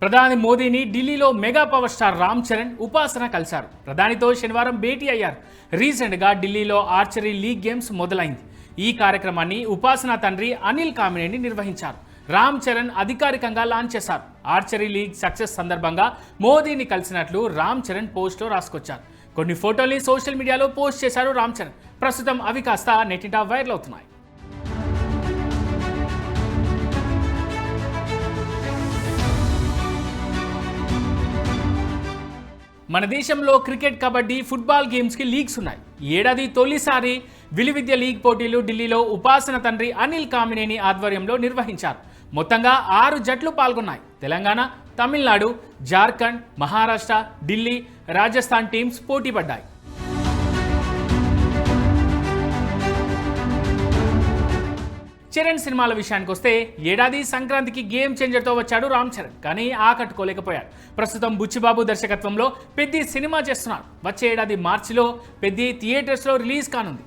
ప్రధాని మోదీని ఢిల్లీలో mega power star Ram Charan ఉపాసన కలిశారు. ప్రధానితో శనివారం భేటీ అయ్యారు. రీసెంట్గా ఢిల్లీలో ఆర్చరీ లీగ్ గేమ్స్ మొదలైంది. ఈ కార్యక్రమాన్ని ఉపాసన తండ్రి అనిల్ కామినేని నిర్వహించారు. రామ్ చరణ్ అధికారికంగా లాంచ్ చేశారు. ఆర్చరీ లీగ్ సక్సెస్ సందర్భంగా మోదీని కలిసినట్లు రామ్ చరణ్ పోస్ట్లో రాసుకొచ్చారు. కొన్ని ఫోటోల్ని సోషల్ మీడియాలో పోస్ట్ చేశారు రామ్ చరణ్. ప్రస్తుతం అవి కాస్త నెట్టింట వైరల్ అవుతున్నాయి. మన దేశంలో క్రికెట్, కబడ్డీ, ఫుట్బాల్ గేమ్స్కి లీగ్స్ ఉన్నాయి. ఈ ఏడాది తొలిసారి విలువిద్య లీగ్ పోటీలు ఢిల్లీలో ఉపాసన తండ్రి అనిల్ కామినేని ఆధ్వర్యంలో నిర్వహించారు. మొత్తంగా 6 జట్లు పాల్గొన్నాయి. తెలంగాణ, తమిళనాడు, జార్ఖండ్, మహారాష్ట్ర, ఢిల్లీ, రాజస్థాన్ టీమ్స్ పోటీ పడ్డాయి. చరణ్ సినిమాల విషయానికి వస్తే ఏడాది సంక్రాంతికి గేమ్ చేంజర్తో వచ్చాడు రామ్ చరణ్. కానీ ఆకట్టుకోలేకపోయాడు. ప్రస్తుతం బుచ్చిబాబు దర్శకత్వంలో పెద్ది సినిమా చేస్తున్నారు. వచ్చే ఏడాది మార్చిలో పెద్ది థియేటర్స్లో రిలీజ్ కానుంది.